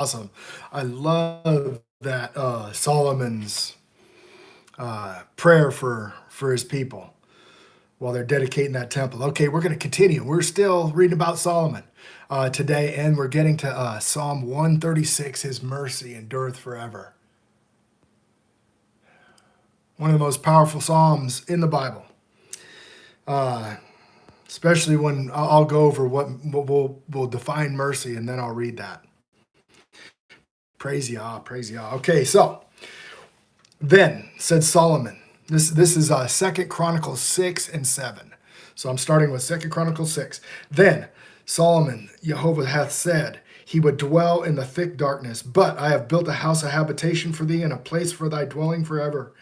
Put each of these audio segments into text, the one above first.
Awesome. I love that Solomon's prayer for his people while they're dedicating that temple. Okay, we're going to continue. We're still reading about Solomon today, and we're getting to Psalm 136. His mercy endureth forever. One of the most powerful psalms in the Bible. Especially when I'll go over what will define mercy, and then I'll read that. Praise Yah, praise Yah. Okay, so then said Solomon. This is Second Chronicles 6 and 7. So I'm starting with Second Chronicles 6. Then Solomon, Jehovah hath said, he would dwell in the thick darkness, but I have built a house of habitation for thee and a place for thy dwelling forever.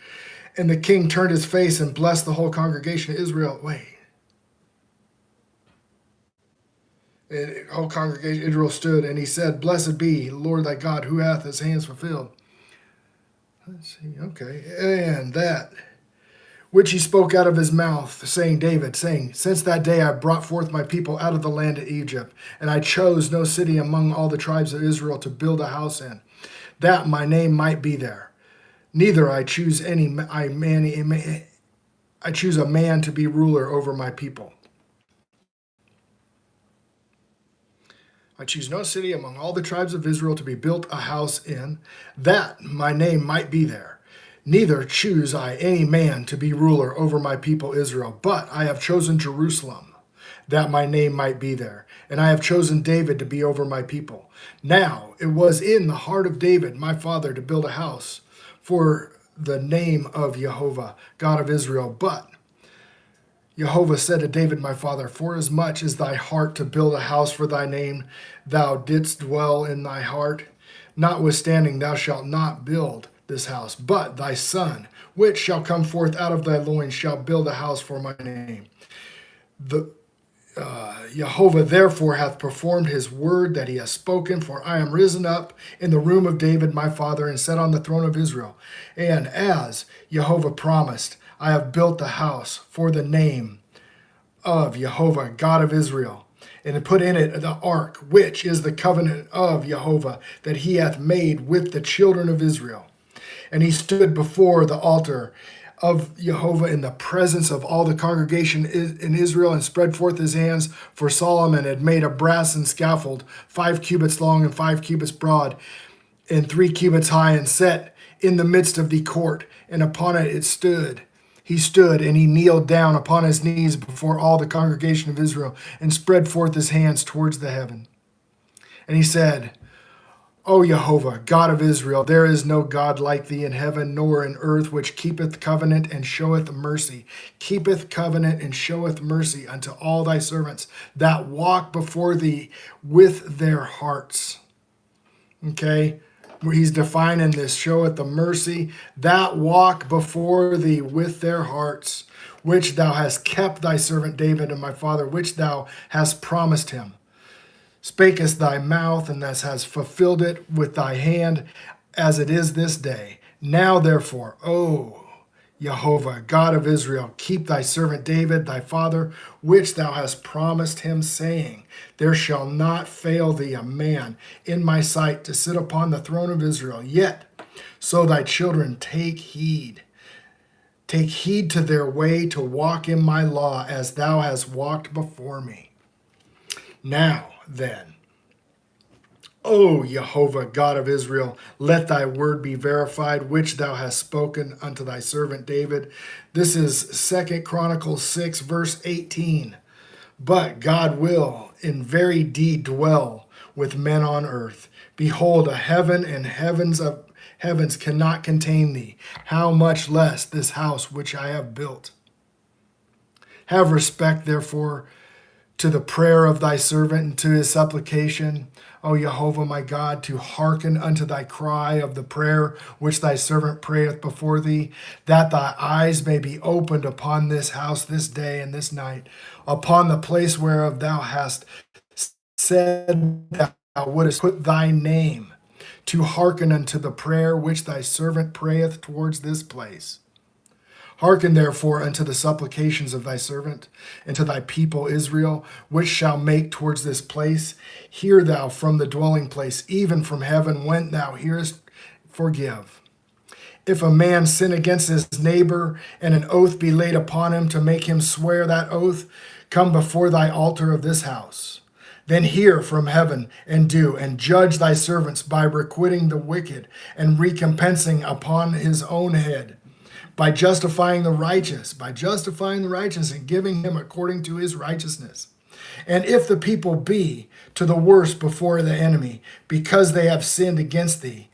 And the king turned his face and blessed the whole congregation of Israel. The whole congregation of Israel stood, and he said, Blessed be the Lord thy God, who hath his hands fulfilled. Let's see, okay. And that which he spoke out of his mouth, saying, David, saying, Since that day I brought forth my people out of the land of Egypt, and I chose no city among all the tribes of Israel to build a house in, that my name might be there. Neither I choose I choose a man to be ruler over my people. I choose no city among all the tribes of Israel to be built a house in, that my name might be there. Neither choose I any man to be ruler over my people Israel, but I have chosen Jerusalem, that my name might be there. And I have chosen David to be over my people. Now it was in the heart of David, my father, to build a house for the name of Jehovah, God of Israel. But Jehovah said to David, my father, Forasmuch as thy heart to build a house for thy name, thou didst dwell in thy heart. Notwithstanding, thou shalt not build this house, but thy son, which shall come forth out of thy loins, shall build a house for my name. Jehovah therefore hath performed his word that he has spoken, for I am risen up in the room of David my father, and sat on the throne of Israel. And as Jehovah promised, I have built the house for the name of Jehovah, God of Israel, and put in it the ark, which is the covenant of Jehovah, that he hath made with the children of Israel. And he stood before the altar of Jehovah in the presence of all the congregation in Israel, and spread forth his hands. For Solomon had made a brassen scaffold, 5 cubits long and 5 cubits broad, and 3 cubits high, and set in the midst of the court, and upon it stood. He stood, and he kneeled down upon his knees before all the congregation of Israel, and spread forth his hands towards the heaven. And he said, O Jehovah, God of Israel, there is no God like thee in heaven nor in earth, which keepeth covenant and showeth mercy. Keepeth covenant and showeth mercy unto all thy servants that walk before thee with their hearts. Okay, where he's defining this, showeth the mercy that walk before thee with their hearts, which thou hast kept thy servant David and my father, which thou hast promised him. Spakest thy mouth, and thou hast fulfilled it with thy hand, as it is this day. Now therefore, O Jehovah, God of Israel, keep thy servant David, thy father, which thou hast promised him, saying, There shall not fail thee a man in my sight to sit upon the throne of Israel. Yet, so thy children take heed. Take heed to their way to walk in my law, as thou hast walked before me. Now then, O Jehovah, God of Israel, let thy word be verified, which thou hast spoken unto thy servant David. This is 2 Chronicles 6, verse 18. But God will in very deed dwell with men on earth. Behold, a heaven and heavens of heavens cannot contain thee. How much less this house which I have built? Have respect, therefore, to the prayer of thy servant and to his supplication, O Jehovah my God, to hearken unto thy cry of the prayer which thy servant prayeth before thee, that thy eyes may be opened upon this house this day and this night, upon the place whereof thou hast said thou wouldest put thy name, to hearken unto the prayer which thy servant prayeth towards this place. Hearken therefore unto the supplications of thy servant, and to thy people Israel, which shall make towards this place. Hear thou from the dwelling place, even from heaven, when thou hearest, forgive. If a man sin against his neighbor, and an oath be laid upon him to make him swear that oath, come before thy altar of this house. Then hear from heaven, and do, and judge thy servants by requiting the wicked, and recompensing upon his own head, by justifying the righteous, and giving him according to his righteousness. And if the people be to the worse before the enemy, because they have sinned against thee,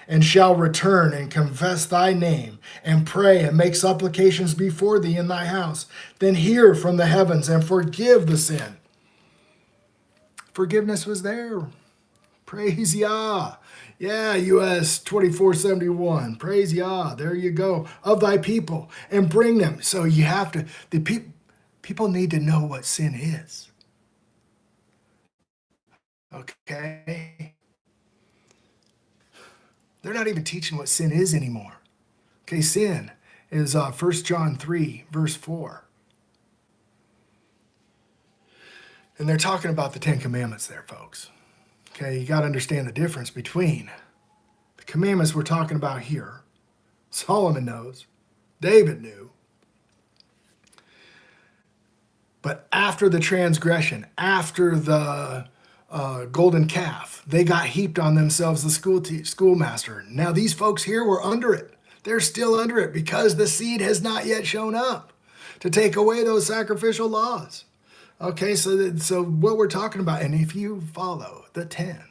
and shall return and confess thy name, and pray and make supplications before thee in thy house, then hear from the heavens and forgive the sin. Forgiveness was there. Praise Yah. Yeah, US 2471. Praise Yah. There you go. Of thy people, and bring them. So you have to, people need to know what sin is. Okay? They're not even teaching what sin is anymore. Okay, sin is 1 John 3, verse 4. And they're talking about the Ten Commandments there, folks. Okay, you got to understand the difference between the commandments we're talking about here. Solomon knows. David knew. But after the transgression, after the golden calf, they got heaped on themselves the schoolmaster. Now these folks here were under it. They're still under it because the seed has not yet shown up to take away those sacrificial laws. Okay, so what we're talking about, and if you follow the 10,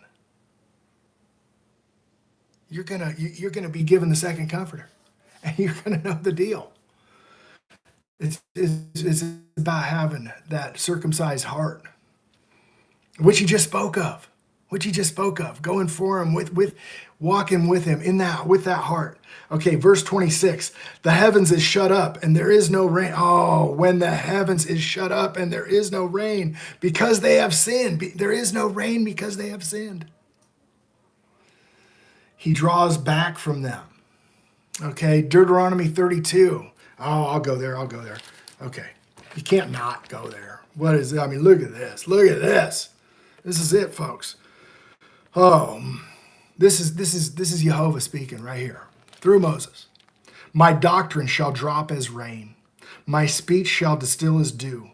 you're gonna be given the second comforter, and you're gonna know the deal. It's about having that circumcised heart, which he just spoke of, going for him with walking with him with that heart. Okay, verse 26, the heavens is shut up and there is no rain. Oh, when the heavens is shut up and there is no rain because they have sinned. There is no rain because they have sinned. He draws back from them. Okay, Deuteronomy 32. Oh, I'll go there. Okay, you can't not go there. What is it? I mean, look at this. This is it, folks. Oh, this is Jehovah speaking right here through Moses. My doctrine shall drop as rain. My speech shall distill as dew.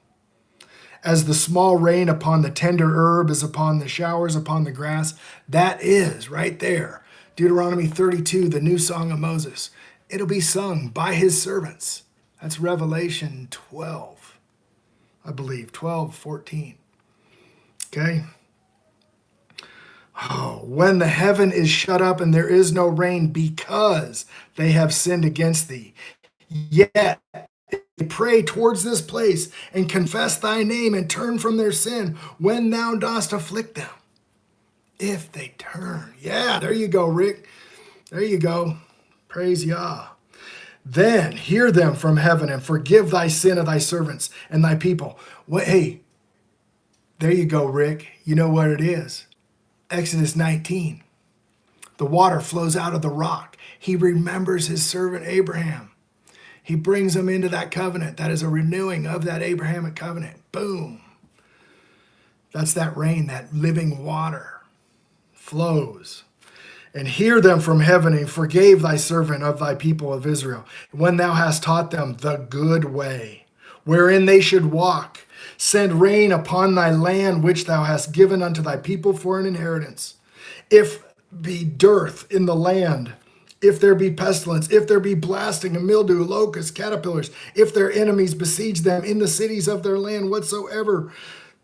As the small rain upon the tender herb is upon the showers upon the grass. That is right there. Deuteronomy 32, the new song of Moses. It'll be sung by his servants. That's Revelation 12, I believe, 12:14. Okay. Oh, when the heaven is shut up and there is no rain because they have sinned against thee. Yet they pray towards this place and confess thy name and turn from their sin when thou dost afflict them. If they turn. Yeah, there you go, Rick. There you go. Praise Yah. Then hear them from heaven and forgive thy sin of thy servants and thy people. Well, hey, there you go, Rick. You know what it is. Exodus 19. The water flows out of the rock. He remembers his servant Abraham. He brings him into that covenant. That is a renewing of that Abrahamic covenant. Boom. That's that rain, that living water flows. And hear them from heaven and forgave thy servant of thy people of Israel, when thou hast taught them the good way, wherein they should walk. Send rain upon thy land, which thou hast given unto thy people for an inheritance. If be dearth in the land, if there be pestilence, if there be blasting and mildew, locusts, caterpillars, if their enemies besiege them in the cities of their land, whatsoever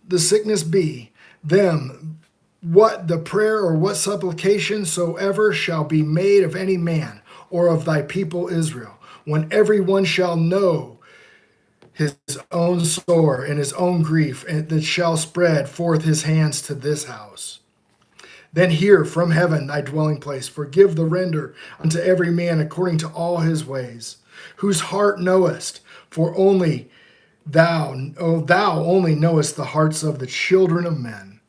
the sickness be, them what the prayer or what supplication soever shall be made of any man or of thy people Israel, when every one shall know his own sore and his own grief, and that shall spread forth his hands to this house. Then hear from heaven thy dwelling place, forgive the render unto every man according to all his ways, whose heart knowest, for only thou only knowest the hearts of the children of men.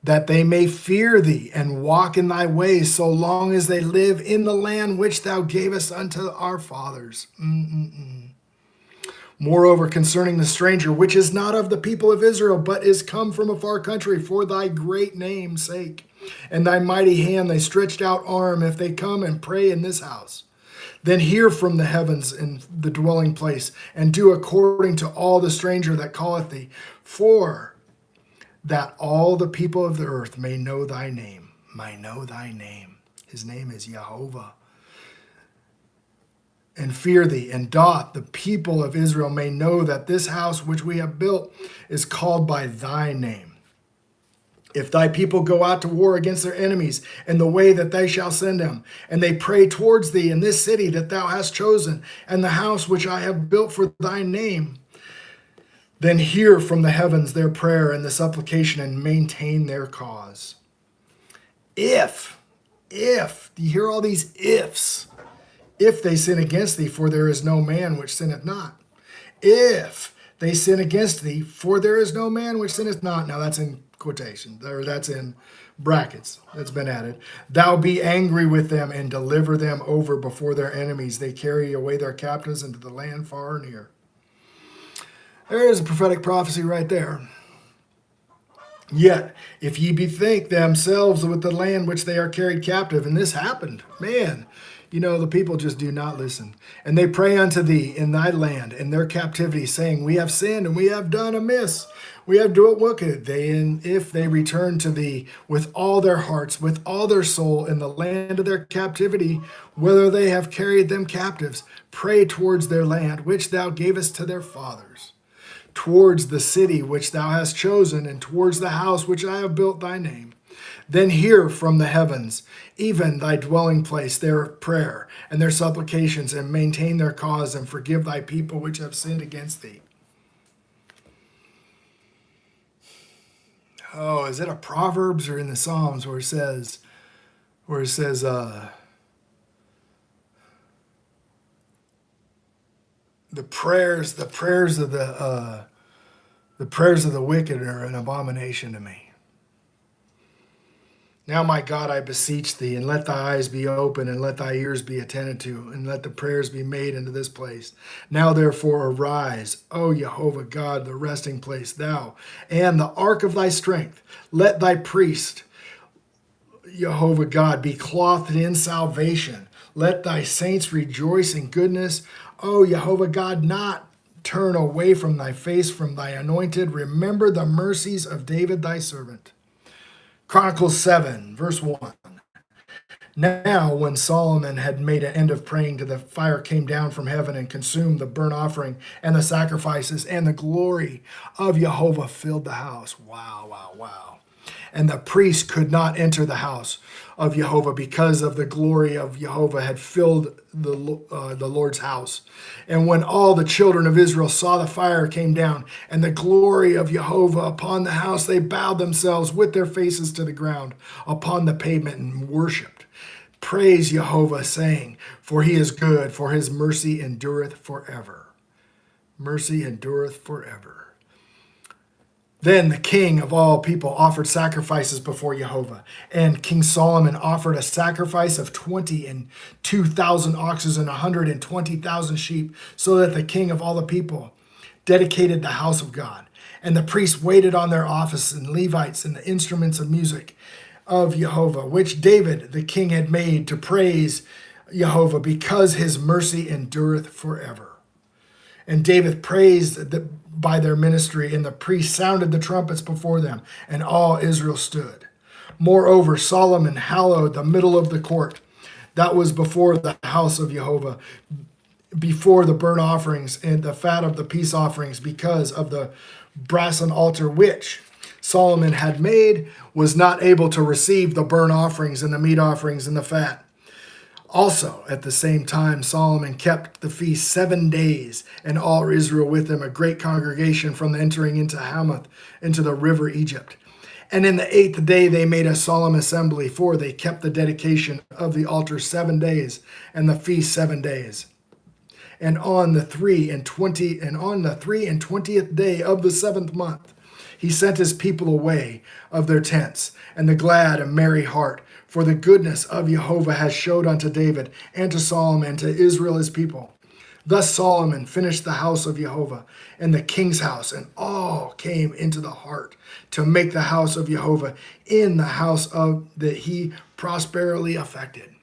that they may fear thee and walk in thy ways so long as they live in the land which thou gavest unto our fathers. Moreover, concerning the stranger, which is not of the people of Israel, but is come from a far country, for thy great name's sake, and thy mighty hand, thy stretched out arm, if they come and pray in this house, then hear from the heavens in the dwelling place, and do according to all the stranger that calleth thee, for that all the people of the earth may know thy name, may know thy name. His name is Jehovah. And fear thee, and doth the people of Israel may know that this house which we have built is called by thy name. If thy people go out to war against their enemies in the way that they shall send them, and they pray towards thee in this city that thou hast chosen, and the house which I have built for thy name, then hear from the heavens their prayer and the supplication, and maintain their cause. If, do you hear all these ifs? If they sin against thee, for there is no man which sinneth not. If they sin against thee, for there is no man which sinneth not. Now that's in quotation, or that's in brackets. That's been added. Thou be angry with them and deliver them over before their enemies. They carry away their captives into the land far and near. There is a prophetic prophecy right there. Yet, if ye bethink themselves with the land which they are carried captive, and this happened, man, the people just do not listen. And they pray unto thee in thy land in their captivity, saying, we have sinned and we have done amiss. We have done wicked. If they return to thee with all their hearts, with all their soul in the land of their captivity, whither they have carried them captives, pray towards their land, which thou gavest to their fathers, towards the city which thou hast chosen, and towards the house which I have built thy name. Then hear from the heavens, even thy dwelling place, their prayer and their supplications, and maintain their cause, and forgive thy people which have sinned against thee. Oh, is it a Proverbs or in the Psalms where it says, the prayers of the wicked are an abomination to me. Now, my God, I beseech thee, and let thy eyes be open, and let thy ears be attended to, and let the prayers be made into this place. Now, therefore, arise, O Jehovah God, the resting place, thou, and the ark of thy strength. Let thy priest, Jehovah God, be clothed in salvation. Let thy saints rejoice in goodness. O Jehovah God, not turn away from thy face from thy anointed. Remember the mercies of David thy servant. Chronicles 7, verse 1. Now, when Solomon had made an end of praying, the fire came down from heaven and consumed the burnt offering and the sacrifices, and the glory of Jehovah filled the house. Wow, wow, wow. And the priest could not enter the house of Jehovah because of the glory of Jehovah had filled the Lord's house. And when all the children of Israel saw the fire came down and the glory of Jehovah upon the house, they bowed themselves with their faces to the ground upon the pavement and worshipped. Praise Jehovah, saying, for he is good, for his mercy endureth forever. Mercy endureth forever. Then the king of all people offered sacrifices before Jehovah. And King Solomon offered a sacrifice of 22,000 oxen and 120,000 sheep, so that the king of all the people dedicated the house of God. And the priests waited on their office, and Levites and the instruments of music of Jehovah, which David the king had made to praise Jehovah, because his mercy endureth forever. And David praised by their ministry, and the priests sounded the trumpets before them, and all Israel stood. Moreover, Solomon hallowed the middle of the court that was before the house of Jehovah, before the burnt offerings and the fat of the peace offerings, because of the brazen altar which Solomon had made was not able to receive the burnt offerings and the meat offerings and the fat. Also, at the same time, Solomon kept the feast 7 days, and all Israel with him, a great congregation from the entering into Hamath, into the river Egypt. And in the 8th day they made a solemn assembly, for they kept the dedication of the altar 7 days, and the feast 7 days. And on the 3 and 20th day of the 7th month, He sent his people away of their tents, and the glad and merry heart. For the goodness of Jehovah has showed unto David, and to Solomon, and to Israel his people. Thus Solomon finished the house of Jehovah, and the king's house, and all came into the heart to make the house of Jehovah in the house of that he prosperly affected.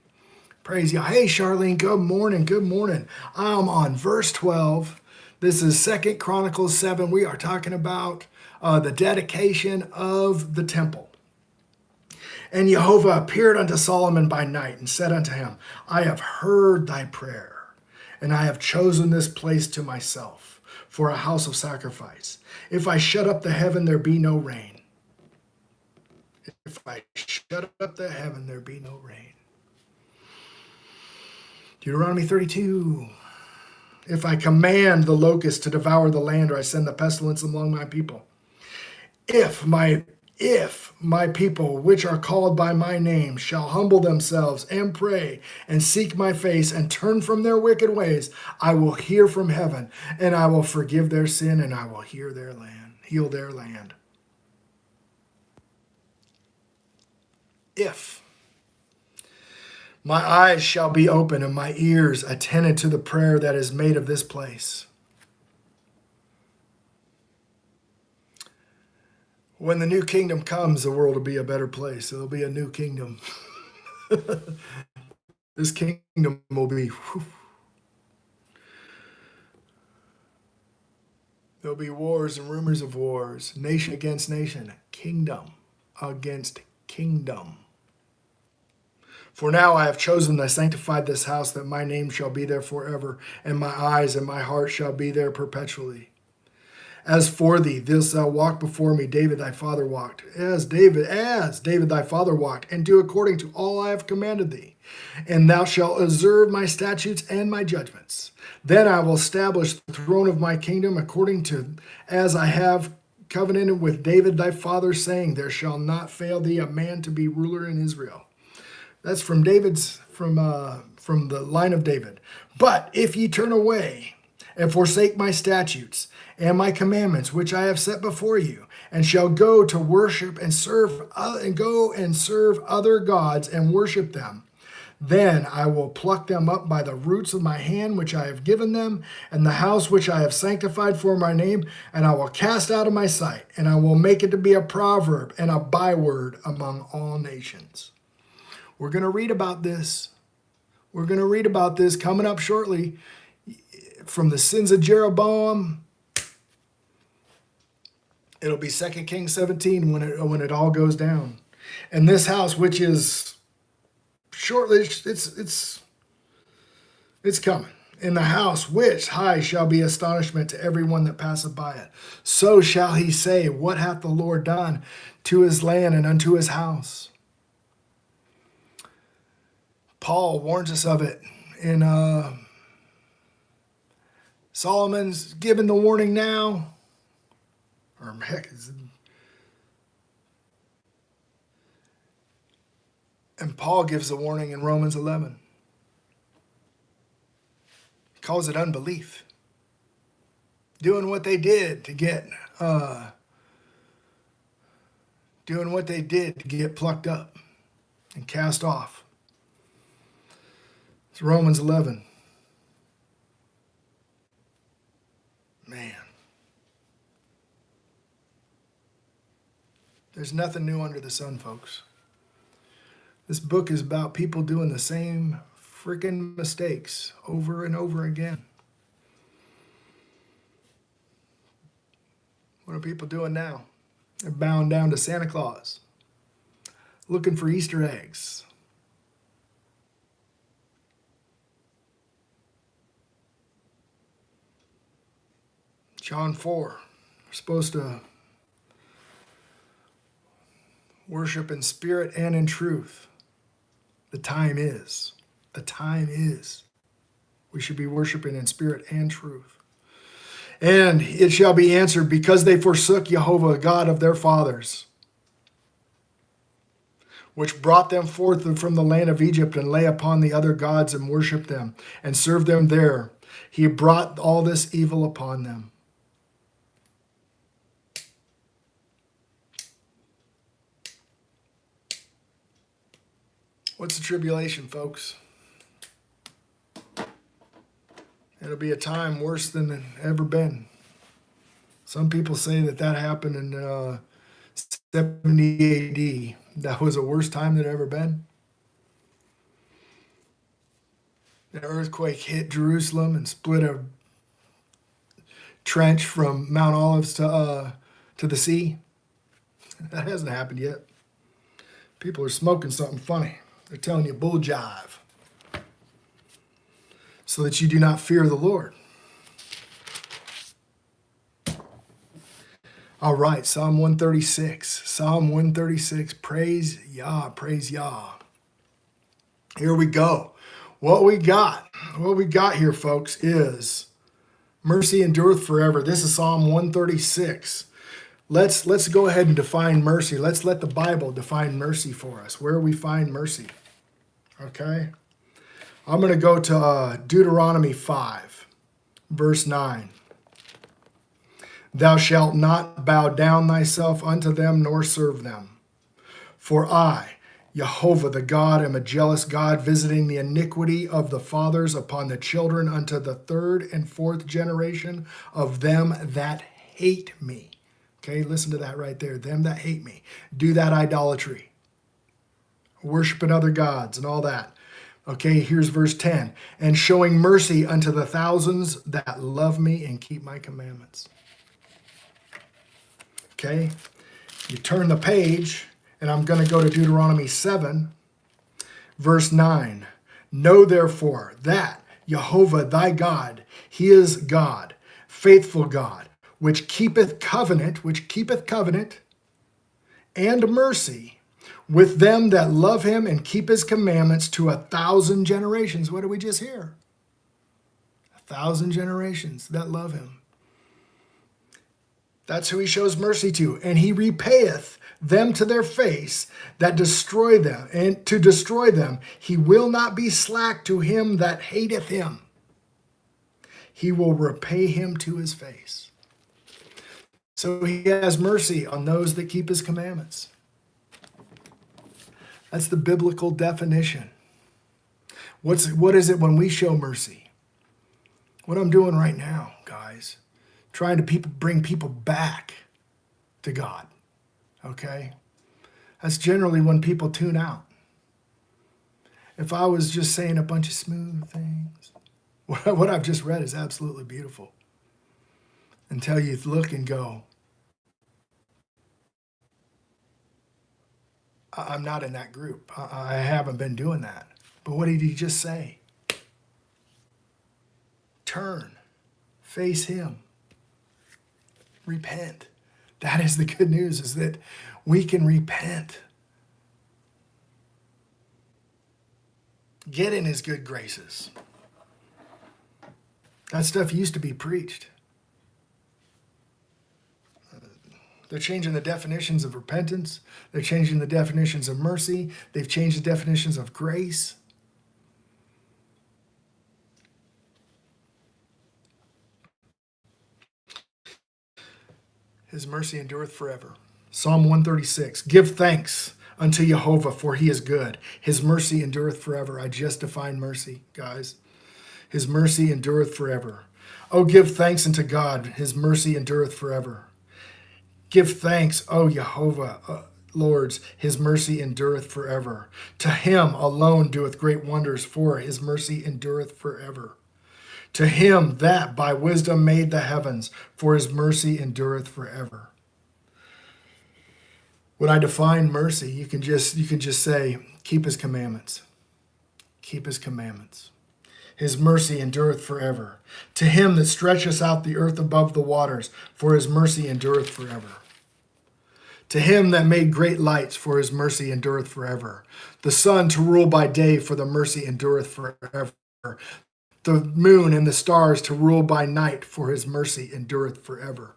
Praise Yah. Hey, Charlene, good morning. Good morning. I'm on verse 12. This is 2 Chronicles 7. We are talking about the dedication of the temple. And Jehovah appeared unto Solomon by night and said unto him, I have heard thy prayer, and I have chosen this place to myself for a house of sacrifice. If I shut up the heaven, there be no rain. If I shut up the heaven, there be no rain. Deuteronomy 32. If I command the locust to devour the land, or I send the pestilence among my people. If my people, which are called by my name, shall humble themselves and pray and seek my face and turn from their wicked ways, I will hear from heaven, and I will forgive their sin, and I will heal their land. If my eyes shall be open and my ears attentive to the prayer that is made of this place. When the new kingdom comes, the world will be a better place. It'll be a new kingdom. This kingdom will be, there'll be wars and rumors of wars, nation against nation, kingdom against kingdom. For now I have chosen and sanctified this house, that my name shall be there forever, and my eyes and my heart shall be there perpetually. As for thee, this thou walk before me, David thy father walked, as David thy father walked, and do according to all I have commanded thee. And thou shalt observe my statutes and my judgments. Then I will establish the throne of my kingdom according to as I have covenanted with David thy father, saying, there shall not fail thee a man to be ruler in Israel. That's from the line of David. But if ye turn away and forsake my statutes and my commandments, which I have set before you, and shall go to worship and serve other gods and worship them, then I will pluck them up by the roots of my hand, which I have given them, and the house which I have sanctified for my name, and I will cast out of my sight, and I will make it to be a proverb and a byword among all nations. We're going to read about this. We're going to read about this coming up shortly. From the sins of Jeroboam, it'll be 2 Kings 17 when it all goes down. And this house, which is shortly, it's coming. In the house which high shall be astonishment to everyone that passeth by it. So shall he say, what hath the Lord done to his land and unto his house? Paul warns us of it in Solomon's given the warning now, or heck, and Paul gives the warning in Romans 11. He calls it unbelief. Doing what they did to get plucked up and cast off. It's Romans 11. Man. There's nothing new under the sun, folks. This book is about people doing the same freaking mistakes over and over again. What are people doing now? They're bowing down to Santa Claus, looking for Easter eggs. John 4, we're supposed to worship in spirit and in truth. The time is. We should be worshiping in spirit and truth. And it shall be answered, because they forsook Jehovah, God of their fathers, which brought them forth from the land of Egypt, and lay upon the other gods and worshiped them and served them there. He brought all this evil upon them. What's the tribulation, folks? It'll be a time worse than it ever been. Some people say that happened in 70 AD. That was the worst time that ever been. An earthquake hit Jerusalem and split a trench from Mount Olives to the sea. That hasn't happened yet. People are smoking something funny. They're telling you bull jive so that you do not fear the Lord. All right, Psalm 136. Psalm 136. Praise Yah, praise Yah. Here we go. What we got here, folks, is mercy endureth forever. This is Psalm 136. Let's go ahead and define mercy. Let's let the Bible define mercy for us, where we find mercy. Okay? I'm going to go to Deuteronomy 5, verse 9. Thou shalt not bow down thyself unto them, nor serve them. For I, Jehovah the God, am a jealous God, visiting the iniquity of the fathers upon the children unto the third and fourth generation of them that hate me. Okay, listen to that right there. Them that hate me. Do that idolatry. Worshiping other gods and all that. Okay, here's verse 10. And showing mercy unto the thousands that love me and keep my commandments. Okay, you turn the page, and I'm going to go to Deuteronomy 7, verse 9. Know therefore that Jehovah thy God, he is God, faithful God, which keepeth covenant and mercy with them that love him and keep his commandments to 1,000 generations. What did we just hear? 1,000 generations that love him. That's who he shows mercy to. And he repayeth them to their face that destroy them. And to destroy them, he will not be slack to him that hateth him. He will repay him to his face. So he has mercy on those that keep his commandments. That's the biblical definition. What is it when we show mercy? What I'm doing right now, guys, trying to bring people back to God, okay? That's generally when people tune out. If I was just saying a bunch of smooth things, what I've just read is absolutely beautiful. Until you look and go, I'm not in that group. I haven't been doing that. But what did he just say? Turn, face him. Repent. That is the good news, is that we can repent. Get in his good graces. That stuff used to be preached. They're changing the definitions of repentance. They're changing the definitions of mercy. They've changed the definitions of grace. His mercy endureth forever. Psalm 136. Give thanks unto Jehovah, for he is good. His mercy endureth forever. I just defined mercy, guys. His mercy endureth forever. Oh, give thanks unto God. His mercy endureth forever. Give thanks, O Jehovah, lords. His mercy endureth forever. To him alone doeth great wonders, for his mercy endureth forever. To him that by wisdom made the heavens, for his mercy endureth forever. When I define mercy, you can just say, keep his commandments. Keep his commandments. His mercy endureth forever. To him that stretcheth out the earth above the waters, for his mercy endureth forever. To him that made great lights, for his mercy endureth forever. The sun to rule by day, for the mercy endureth forever. The moon and the stars to rule by night, for his mercy endureth forever.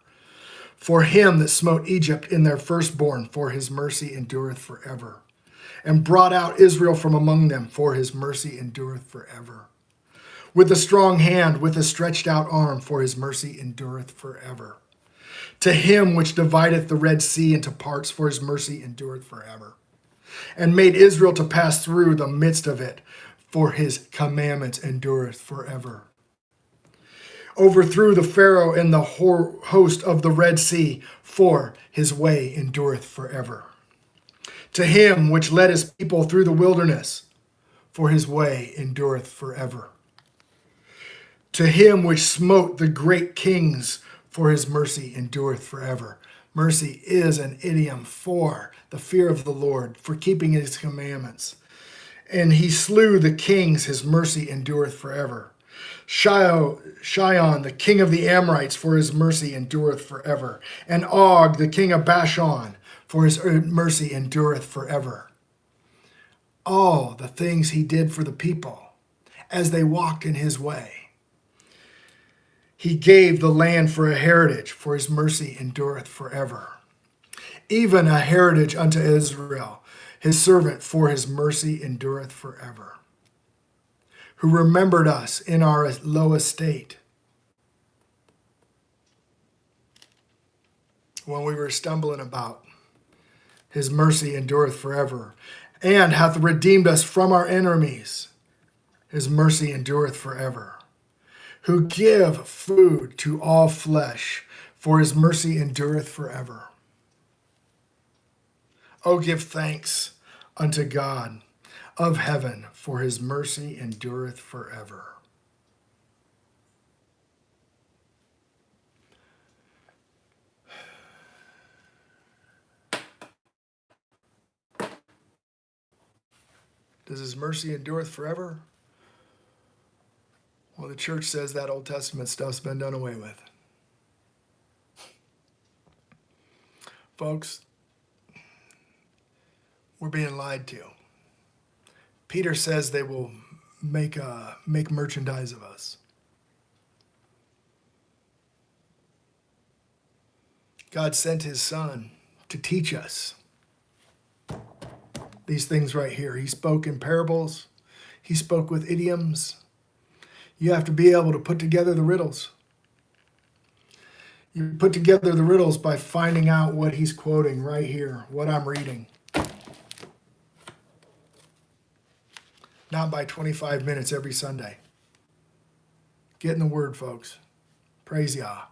For him that smote Egypt in their firstborn, for his mercy endureth forever. And brought out Israel from among them, for his mercy endureth forever. With a strong hand, with a stretched out arm, for his mercy endureth forever. To him which divideth the Red Sea into parts, for his mercy endureth forever. and made Israel to pass through the midst of it, for his commandments endureth forever. Overthrew the Pharaoh and the host of the Red Sea, for his way endureth forever. To him which led his people through the wilderness, for his way endureth forever. To him which smote the great kings, for his mercy endureth forever. Mercy is an idiom for the fear of the Lord, for keeping his commandments. And he slew the kings, his mercy endureth forever. Shion, the king of the Amorites, for his mercy endureth forever. And Og, the king of Bashan, for his mercy endureth forever. All the things he did for the people as they walked in his way. He gave the land for a heritage, for his mercy endureth forever. Even a heritage unto Israel, his servant, for his mercy endureth forever. Who remembered us in our low estate, when we were stumbling about. His mercy endureth forever, and hath redeemed us from our enemies. His mercy endureth forever. Who give food to all flesh, for his mercy endureth forever. O give thanks unto God of heaven, for his mercy endureth forever. Does his mercy endureth forever? Well, the church says that Old Testament stuff's been done away with. Folks, we're being lied to. Peter says they will make merchandise of us. God sent his son to teach us these things right here. He spoke in parables. He spoke with idioms. You have to be able to put together the riddles. You put together the riddles by finding out what he's quoting right here, what I'm reading. Not by 25 minutes every Sunday. Get in the word, folks. Praise Yah.